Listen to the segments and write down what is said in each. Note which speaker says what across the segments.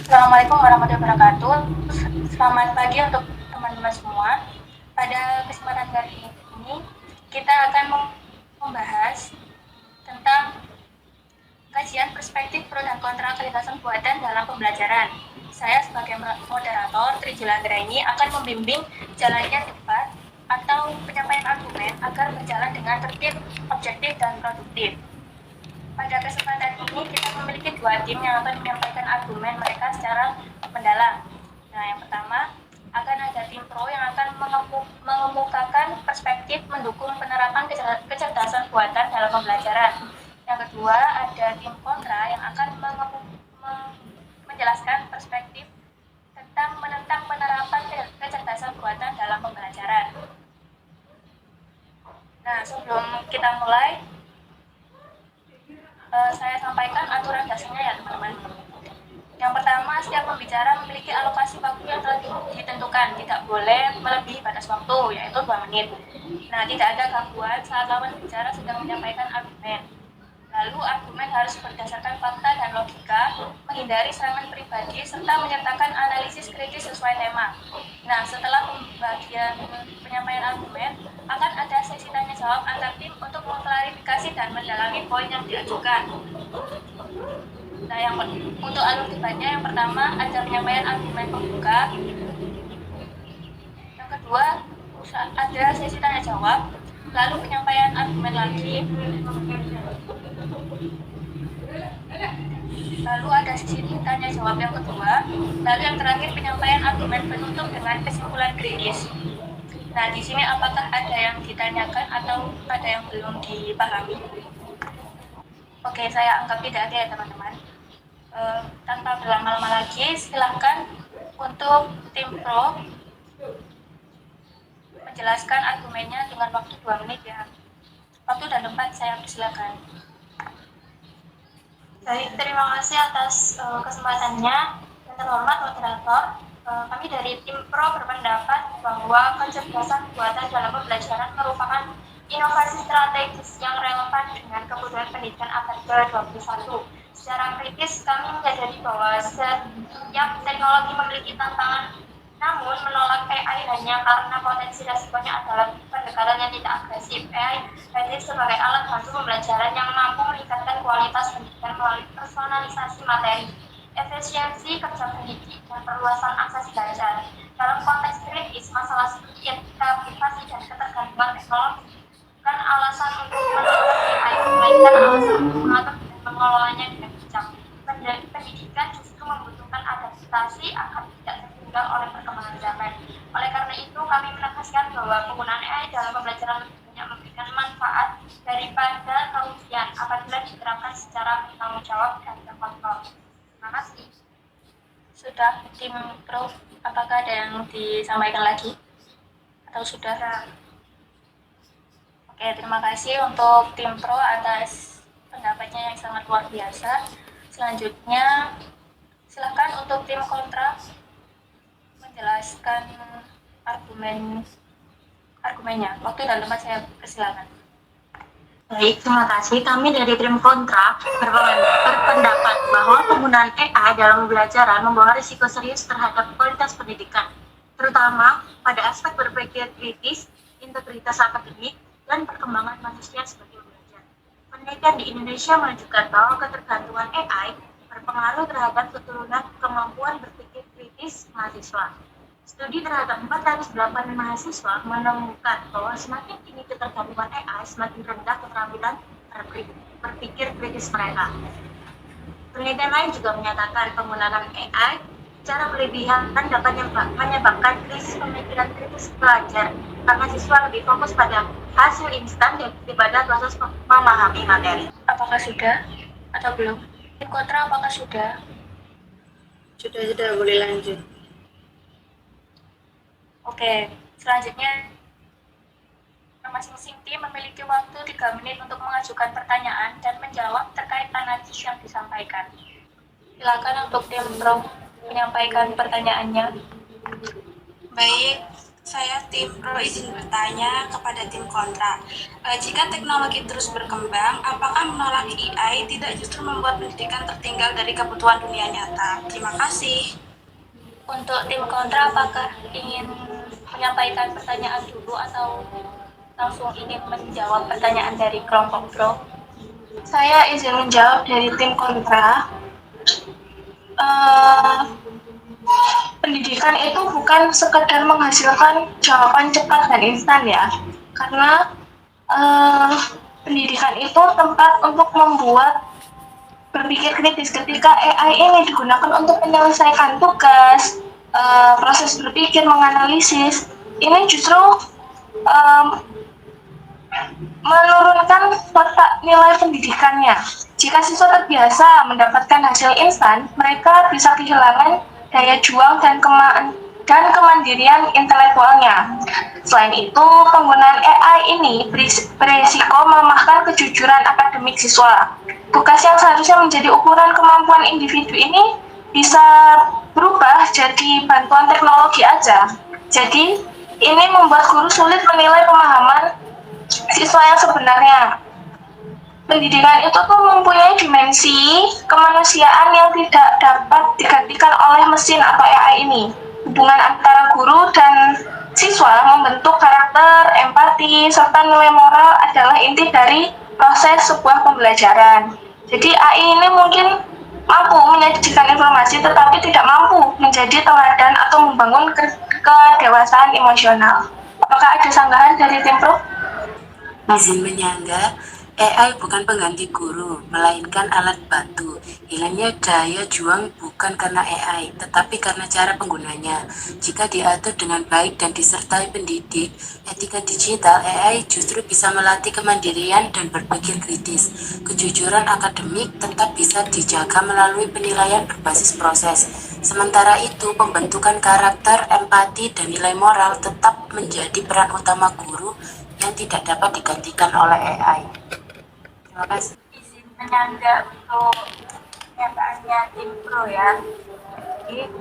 Speaker 1: Assalamualaikum warahmatullahi wabarakatuh. Selamat pagi untuk teman-teman semua. Pada kesempatan kali ini, kita akan membahas tentang kajian perspektif pro dan kontra kecerdasan buatan dalam pembelajaran. Saya sebagai moderator, Trijulandra, akan membimbing jalannya debat atau penyampaian argumen agar berjalan dengan tertib, objektif, dan produktif. Pada kesempatan ini kita memiliki dua tim yang akan menyampaikan argumen mereka secara mendalam. Nah, yang pertama akan ada tim pro yang akan mengemukakan perspektif mendukung penerapan kecerdasan buatan dalam pembelajaran. Yang kedua ada tim kontra yang akan menjelaskan perspektif tentang menentang penerapan kecerdasan buatan dalam pembelajaran. Nah, sebelum kita mulai, saya sampaikan aturan dasarnya ya teman-teman. Yang pertama, setiap pembicara memiliki alokasi waktu yang telah ditentukan, tidak boleh melebihi batas waktu, yaitu 2 menit. Nah, tidak ada gangguan saat lawan bicara sedang menyampaikan argumen. Lalu, argumen harus berdasarkan fakta dan logika, menghindari serangan pribadi, serta menyertakan analisis kritis sesuai tema. Nah, setelah pembagian penyampaian argumen, akan ada sesi tanya jawab antar tim untuk mengklarifikasi dan mendalami poin yang diajukan. Nah, untuk alur debatnya, yang pertama ada penyampaian argumen pembuka, yang kedua ada sesi tanya jawab, lalu penyampaian argumen lagi, lalu ada sesi tanya jawab yang kedua, lalu yang terakhir penyampaian argumen penutup dengan kesimpulan kritis. Nah, di sini apakah ada yang ditanyakan atau ada yang belum dipahami? Oke, saya anggap tidak ada ya teman-teman. Tanpa berlama-lama lagi, silahkan untuk tim pro menjelaskan argumennya dengan waktu 2 menit ya. Waktu dan tempat saya persilakan. Baik, terima kasih atas kesempatannya. Yang terhormat moderator, kami dari tim pro berpendapat bahwa kecerdasan buatan dalam pembelajaran merupakan inovasi strategis yang relevan dengan kebutuhan pendidikan abad ke-21. Secara kritis, kami menyadari bahwa setiap teknologi memiliki tantangan, namun menolak AI hanya karena potensi resikonya adalah pendekatan yang tidak agresif. AI hadir sebagai alat bantu pembelajaran yang mampu meningkatkan kualitas pendidikan melalui personalisasi materi, efisiensi kerja pendidik, dan perluasan akses belajar. Dalam konteks kritis, masalah seperti etika, privasi, dan ketergantungan teknologi bukan alasan untuk menolak AI, melainkan alasan untuk mengatur dan mengelolanya dengan bijak. Pendidikan justru membutuhkan adaptasi agar tidak tertinggal oleh perkembangan zaman. Oleh karena itu, kami menegaskan bahwa penggunaan AI dalam pembelajaran lebih banyak memberikan manfaat daripada kerugian apabila diterapkan secara bertanggung jawab dan terkontrol. Terima kasih. Sudah, tim pro, apakah ada yang disampaikan lagi? Atau sudah? Oke, terima kasih untuk tim pro atas pendapatnya yang sangat luar biasa. Selanjutnya, silakan untuk tim kontra menjelaskan argumennya. Waktu dan tempat saya persilakan.
Speaker 2: Baik, terima kasih. Kami dari tim kontra berpendapat bahwa penggunaan AI dalam pembelajaran membawa risiko serius terhadap kualitas pendidikan, terutama pada aspek berpikir kritis, integritas akademik, dan perkembangan manusia sebagai pembelajar. Penelitian di Indonesia menunjukkan bahwa ketergantungan AI berpengaruh terhadap keturunan kemampuan berpikir kritis mahasiswa. Studi terhadap 408 mahasiswa menemukan bahwa semakin tinggi ketergantungan AI, semakin rendah keterampilan berpikir kritis mereka. Penelitian lain juga menyatakan penggunaan AI secara berlebihan dapat menyebabkan krisis pemikiran kritis pelajar karena siswa lebih fokus pada hasil instan daripada proses memahami materi.
Speaker 1: Apakah sudah atau belum? Tim kontra apakah sudah?
Speaker 3: Sudah, boleh lanjut.
Speaker 1: Oke, selanjutnya masing-masing tim memiliki waktu 3 menit untuk mengajukan pertanyaan dan menjawab terkait analisis yang disampaikan. Silakan untuk tim pro menyampaikan pertanyaannya.
Speaker 3: Baik, saya
Speaker 4: tim pro izin bertanya kepada tim kontra. Jika teknologi terus berkembang, apakah menolak AI tidak justru membuat pendidikan tertinggal dari kebutuhan dunia nyata? Terima kasih.
Speaker 1: Untuk tim kontra, apakah ingin menyampaikan pertanyaan dulu atau langsung ingin menjawab pertanyaan dari kelompok pro?
Speaker 5: Saya izin menjawab dari tim kontra. Eh, Pendidikan itu bukan sekedar menghasilkan jawaban cepat dan instan ya, karena pendidikan itu tempat untuk membuat berpikir kritis. Ketika AI ini digunakan untuk menyelesaikan tugas, proses berpikir, menganalisis, ini justru menurunkan watak nilai pendidikannya. Jika siswa terbiasa mendapatkan hasil instan, mereka bisa kehilangan daya juang dan kemandirian intelektualnya. Selain itu, penggunaan AI ini berisiko melemahkan kejujuran akademik siswa. Tugas yang seharusnya menjadi ukuran kemampuan individu ini bisa berubah jadi bantuan teknologi aja. Jadi, ini membuat guru sulit menilai pemahaman siswa yang sebenarnya. Pendidikan itu tuh mempunyai dimensi kemanusiaan yang tidak dapat digantikan oleh mesin atau AI ini. Hubungan antara guru dan siswa membentuk karakter, empati, serta nilai moral adalah inti dari proses sebuah pembelajaran. Jadi AI ini mungkin mampu menyajikan informasi tetapi tidak mampu menjadi teladan atau membangun kedewasaan emosional. Apakah ada sanggahan dari tim pro?
Speaker 6: Izin menyangga, AI bukan pengganti guru, melainkan alat bantu. Hilangnya daya juang bukan karena AI, tetapi karena cara penggunanya. Jika diatur dengan baik dan disertai pendidik, etika digital, AI justru bisa melatih kemandirian dan berpikir kritis. Kejujuran akademik tetap bisa dijaga melalui penilaian berbasis proses. Sementara itu, pembentukan karakter, empati, dan nilai moral tetap menjadi peran utama guru yang tidak dapat digantikan oleh AI. Terima kasih.
Speaker 2: Izin menyangga untuk pernyataannya tim pro ya. Jadi,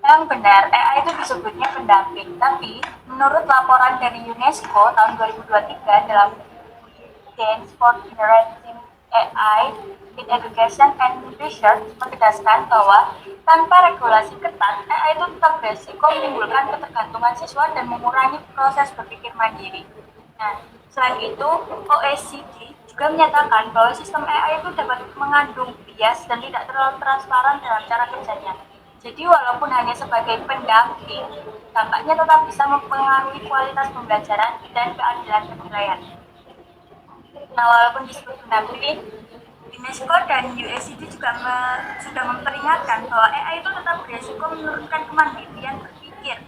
Speaker 2: memang benar, AI itu disebutnya pendamping, tapi menurut laporan dari UNESCO tahun 2023 dalam Guidance for Generative AI in Education and Research menegaskan bahwa tanpa regulasi ketat, AI itu tetap berisiko menimbulkan ketergantungan siswa dan mengurangi proses berpikir mandiri. Nah, selain itu, OECD juga menyatakan bahwa sistem AI itu dapat mengandung bias dan tidak terlalu transparan dalam cara kerjanya. Jadi walaupun hanya sebagai pendamping, dampaknya tetap bisa mempengaruhi kualitas pembelajaran dan keadilan penilaian. Nah, walaupun disebut pendamping, UNESCO dan OECD juga sudah memperingatkan bahwa AI itu tetap berisiko menurunkan kemandirian berpikir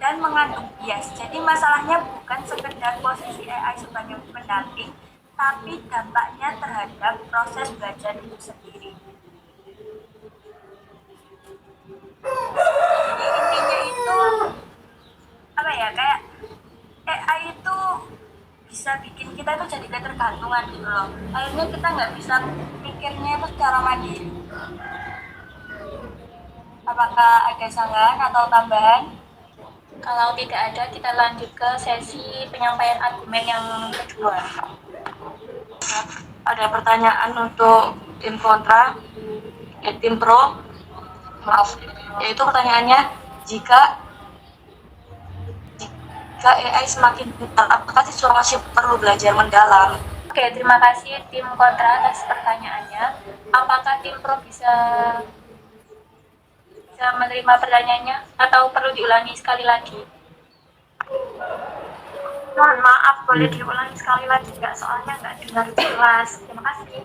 Speaker 2: dan mengandung bias. Jadi masalahnya bukan sekedar posisi AI sebagai pendamping, tapi dampaknya terhadap proses belajar itu sendiri. Jadi intinya itu apa ya, kayak AI itu bisa bikin kita itu jadi ketergantungan gitu loh. Akhirnya kita nggak bisa mikirnya itu secara mandiri. Apakah ada sanggahan atau tambahan?
Speaker 1: Kalau tidak ada, kita lanjut ke sesi penyampaian argumen yang kedua.
Speaker 2: Ada pertanyaan untuk tim kontra, tim pro, maaf, yaitu pertanyaannya, jika AI semakin pintar, apakah siswa masih perlu belajar mendalam?
Speaker 1: Oke, terima kasih tim kontra atas pertanyaannya. Apakah tim pro bisa menerima pertanyaannya atau perlu diulangi sekali lagi?
Speaker 2: Mohon maaf, boleh diulangi sekali lagi nggak? Soalnya nggak dengar jelas. Terima kasih.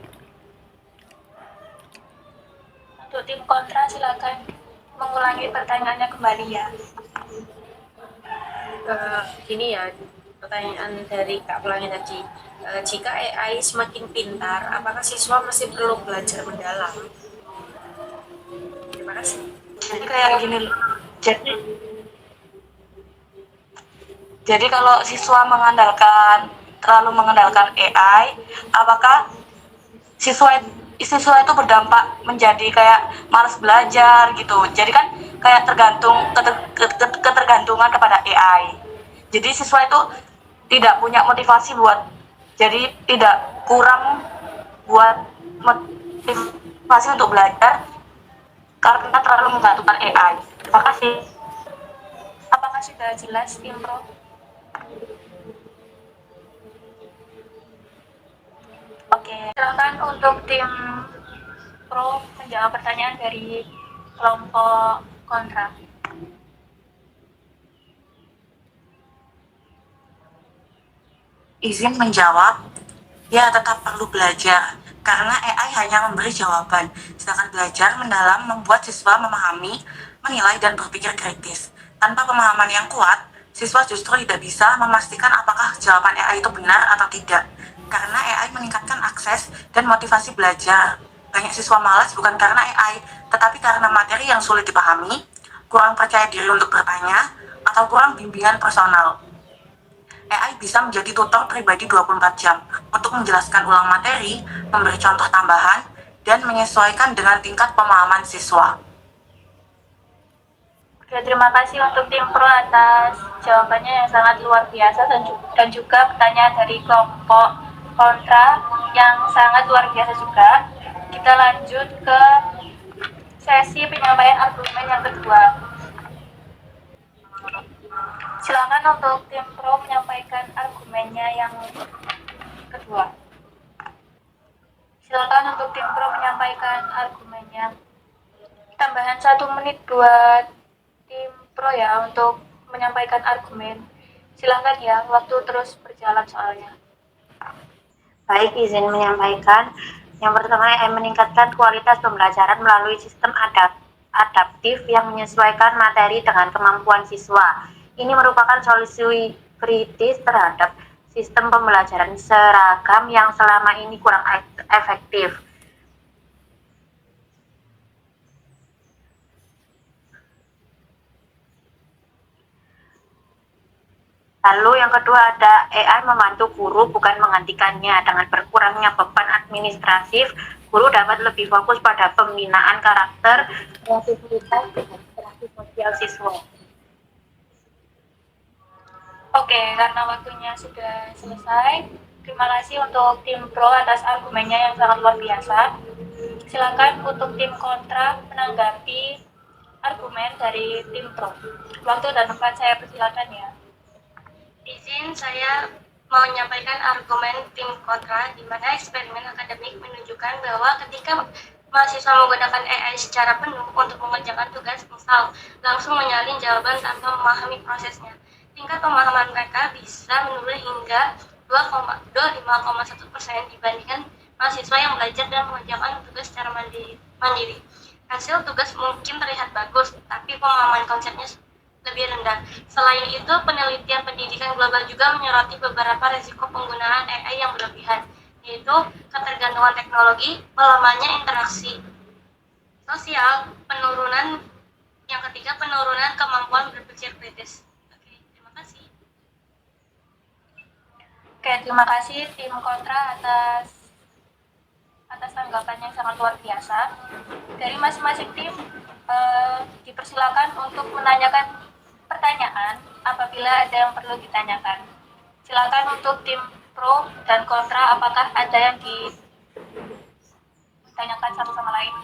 Speaker 1: Untuk tim kontra, silakan mengulangi pertanyaannya kembali ya.
Speaker 3: Gini ya, pertanyaan dari Kak Pelangi tadi. Jika AI semakin pintar, apakah siswa masih perlu belajar mendalam? Terima kasih.
Speaker 2: Jadi kayak gini loh. Jadi kalau siswa terlalu mengandalkan AI, apakah siswa itu berdampak menjadi kayak malas belajar gitu. Jadi kan kayak ketergantungan kepada AI. Jadi siswa itu tidak punya motivasi jadi tidak kurang buat motivasi untuk belajar karena terlalu menggantungkan AI. Terima kasih.
Speaker 1: Apakah sudah jelas, Tim Pro? Oke, silakan untuk tim Pro menjawab pertanyaan dari kelompok kontra.
Speaker 7: Izin menjawab, ya tetap perlu belajar, karena AI hanya memberi jawaban, sedangkan belajar mendalam membuat siswa memahami, menilai, dan berpikir kritis. Tanpa pemahaman yang kuat, siswa justru tidak bisa memastikan apakah jawaban AI itu benar atau tidak. Karena AI meningkatkan akses dan motivasi belajar. Banyak siswa malas bukan karena AI, tetapi karena materi yang sulit dipahami, kurang percaya diri untuk bertanya, atau kurang bimbingan personal. AI bisa menjadi tutor pribadi 24 jam untuk menjelaskan ulang materi, memberi contoh tambahan, dan menyesuaikan dengan tingkat pemahaman siswa.
Speaker 1: Oke, terima kasih untuk tim Pro atas jawabannya yang sangat luar biasa dan juga pertanyaan dari kelompok kontra yang sangat luar biasa juga. Kita lanjut ke sesi penyampaian argumen yang kedua. Silakan untuk tim Pro menyampaikan argumennya yang kedua. Silakan untuk tim Pro menyampaikan argumennya. Tambahan 1 menit buat tim Pro ya untuk menyampaikan argumen. Silakan ya, waktu terus berjalan soalnya.
Speaker 2: Baik, izin menyampaikan. Yang pertama, meningkatkan kualitas pembelajaran melalui sistem adaptif yang menyesuaikan materi dengan kemampuan siswa. Ini merupakan solusi kritis terhadap sistem pembelajaran seragam yang selama ini kurang efektif. Lalu yang kedua ada AI membantu guru bukan menggantikannya. Dengan berkurangnya beban administratif, guru dapat lebih fokus pada pembinaan karakter, kreativitas, dan interaksi sosial siswa.
Speaker 1: Oke, karena waktunya sudah selesai, terima kasih untuk tim Pro atas argumennya yang sangat luar biasa. Silakan untuk tim kontra menanggapi argumen dari tim Pro. Waktu dan tempat saya persilakan ya.
Speaker 8: Izin saya mau menyampaikan argumen tim kontra di mana eksperimen akademik menunjukkan bahwa ketika mahasiswa menggunakan AI secara penuh untuk mengerjakan tugas, misal langsung menyalin jawaban tanpa memahami prosesnya, tingkat pemahaman mereka bisa menurun hingga 25,1% dibandingkan mahasiswa yang belajar dan mengerjakan tugas secara mandiri. Hasil tugas mungkin terlihat bagus, tapi pemahaman konsepnya lebih rendah. Selain itu, penelitian pendidikan global juga menyoroti beberapa risiko penggunaan AI yang berlebihan, yaitu ketergantungan teknologi, melemahnya interaksi sosial, yang ketiga penurunan kemampuan berpikir kritis. Oke, terima kasih.
Speaker 1: Oke, terima kasih tim kontra atas tanggapan yang sangat luar biasa. Dari masing-masing tim dipersilakan untuk menanyakan pertanyaan apabila ada yang perlu ditanyakan. Silakan untuk tim Pro dan kontra, apakah ada yang ditanyakan satu sama lain?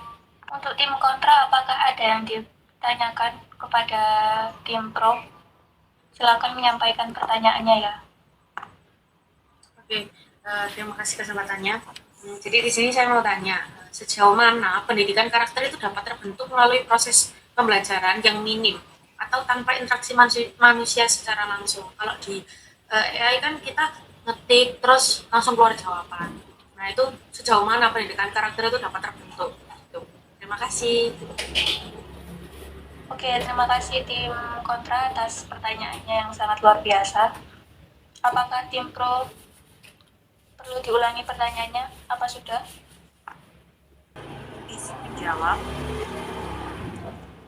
Speaker 1: Untuk tim kontra, apakah ada yang ditanyakan kepada tim Pro? Silakan menyampaikan pertanyaannya ya.
Speaker 3: Oke, terima kasih kesempatannya. Jadi di sini saya mau tanya, sejauh mana pendidikan karakter itu dapat terbentuk melalui proses pembelajaran yang minim atau tanpa interaksi manusia secara langsung? Kalau di AI kan kita ngetik terus langsung keluar jawaban. Nah, itu sejauh mana pendidikan karakter itu dapat terbentuk? Gitu. Terima kasih.
Speaker 1: Oke, terima kasih tim kontra atas pertanyaannya yang sangat luar biasa. Apakah tim Pro perlu diulangi pertanyaannya? Apa sudah?
Speaker 7: Izin menjawab,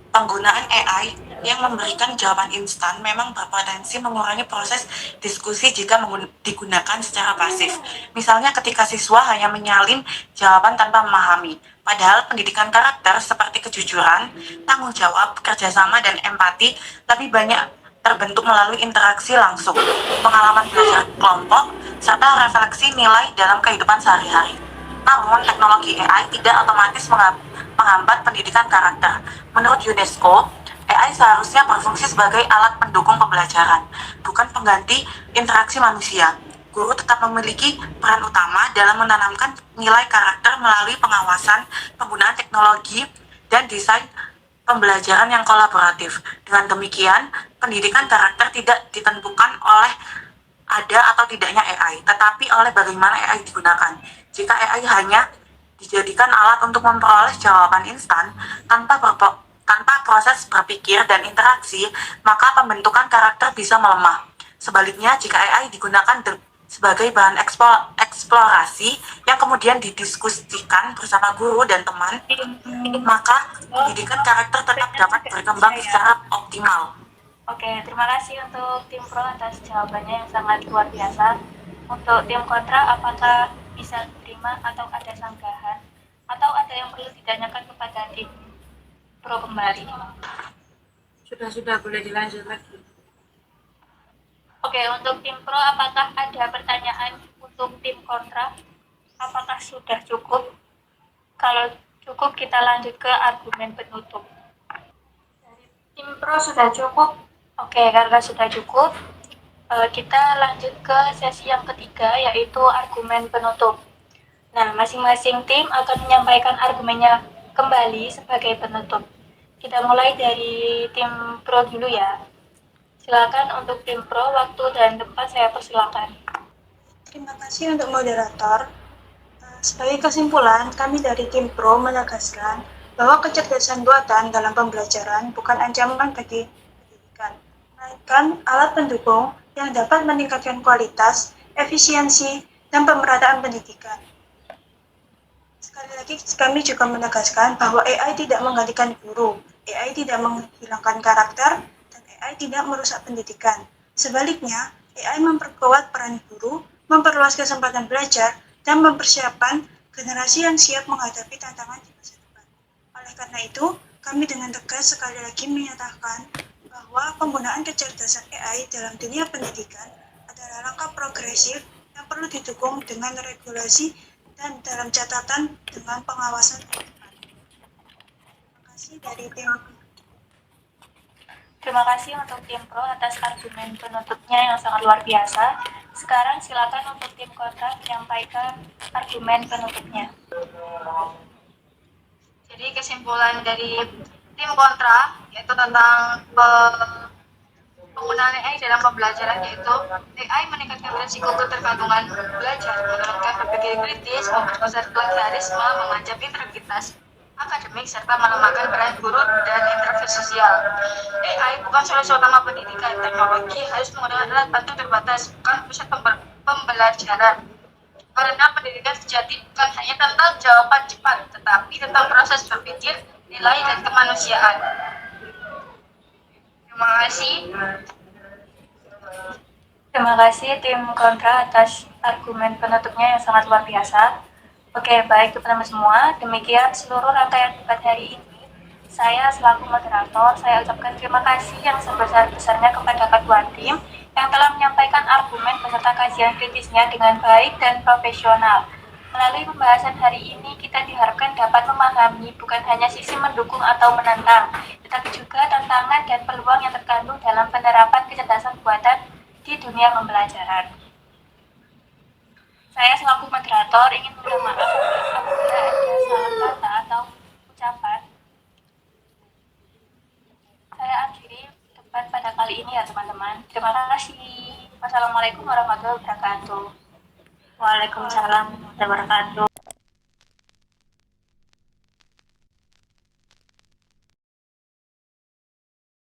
Speaker 7: penggunaan AI yang memberikan jawaban instan memang berpotensi mengurangi proses diskusi jika digunakan secara pasif. Misalnya ketika siswa hanya menyalin jawaban tanpa memahami. Padahal pendidikan karakter seperti kejujuran, tanggung jawab, kerjasama, dan empati lebih banyak terbentuk melalui interaksi langsung, pengalaman belajar kelompok, serta refleksi nilai dalam kehidupan sehari-hari. Namun, teknologi AI tidak otomatis menghambat pendidikan karakter. Menurut UNESCO, AI seharusnya berfungsi sebagai alat pendukung pembelajaran, bukan pengganti interaksi manusia. Guru tetap memiliki peran utama dalam menanamkan nilai karakter melalui pengawasan, penggunaan teknologi, dan desain pembelajaran yang kolaboratif. Dengan demikian, pendidikan karakter tidak ditentukan oleh ada atau tidaknya AI, tetapi oleh bagaimana AI digunakan. Jika AI hanya dijadikan alat untuk memperoleh jawaban instan tanpa proses berpikir dan interaksi, maka pembentukan karakter bisa melemah. Sebaliknya, jika AI digunakan sebagai bahan eksplorasi yang kemudian didiskusikan bersama guru dan teman, maka pendidikan karakter tetap dapat berkembang secara optimal.
Speaker 1: Oke, terima kasih untuk tim pro atas jawabannya yang sangat luar biasa. Untuk tim kontra, apakah bisa diterima atau ada sanggahan? Atau ada yang perlu ditanyakan kepada tim pro kembali?
Speaker 3: Sudah boleh dilanjut lagi.
Speaker 1: Oke, untuk tim pro, apakah ada pertanyaan untuk tim kontra? Apakah sudah cukup? Kalau cukup, kita lanjut ke argumen penutup. Dari tim pro sudah cukup. Oke, karena sudah cukup, kita lanjut ke sesi yang ketiga, yaitu argumen penutup. Nah, masing-masing tim akan menyampaikan argumennya kembali sebagai penutup. Kita mulai dari tim pro dulu ya. Silakan untuk tim pro, waktu dan tempat saya persilakan.
Speaker 9: Terima kasih untuk moderator. Sebagai kesimpulan, kami dari tim pro menegaskan bahwa kecerdasan buatan dalam pembelajaran bukan ancaman bagi pendidikan, melainkan alat pendukung yang dapat meningkatkan kualitas, efisiensi, dan pemerataan pendidikan. Sekali lagi, kami juga menegaskan bahwa AI tidak menggantikan guru, AI tidak menghilangkan karakter, dan AI tidak merusak pendidikan. Sebaliknya, AI memperkuat peran guru, memperluas kesempatan belajar, dan mempersiapkan generasi yang siap menghadapi tantangan di masa depan. Oleh karena itu, kami dengan tegas sekali lagi menyatakan bahwa penggunaan kecerdasan AI dalam dunia pendidikan adalah langkah progresif yang perlu didukung dengan regulasi dan dalam catatan dengan pengawasan ke depan. Terima kasih dari tim.
Speaker 1: Terima kasih untuk tim pro atas argumen penutupnya yang sangat luar biasa. Sekarang silakan untuk tim kontra menyampaikan argumen penutupnya.
Speaker 8: Jadi kesimpulan dari tim kontra yaitu tentang penggunaan AI dalam pembelajaran, yaitu AI meningkatkan risiko ketergantungan belajar, menurunkan berpikir kritis, memperbesar plagiarisme, mengancam integritas akademik, serta melemahkan peran guru dan interaksi sosial. AI bukan solusi utama pendidikan. Teknologi harus menggunakan alat bantu terbatas, bukan pusat pembelajaran. Karena pendidikan sejati bukan hanya tentang jawaban cepat, tetapi tentang proses berpikir, nilai, dan kemanusiaan. Terima kasih.
Speaker 1: Terima kasih tim kontra atas argumen penutupnya yang sangat luar biasa. Oke, baik teman-teman semua, demikian seluruh rangkaian debat hari ini. Saya selaku moderator, saya ucapkan terima kasih yang sebesar-besarnya kepada ketua tim yang telah menyampaikan argumen beserta kajian kritisnya dengan baik dan profesional. Melalui pembahasan hari ini, kita diharapkan dapat memahami bukan hanya sisi mendukung atau menentang, tetapi juga tantangan dan peluang yang terkandung dalam penerapan kecerdasan buatan di dunia pembelajaran. Saya selaku moderator ingin minta maaf apabila ada salah kata atau ucapan. Saya akhiri debat pada kali ini ya teman-teman. Terima kasih. Wassalamualaikum warahmatullahi wabarakatuh. Waalaikumsalam warahmatullahi wabarakatuh.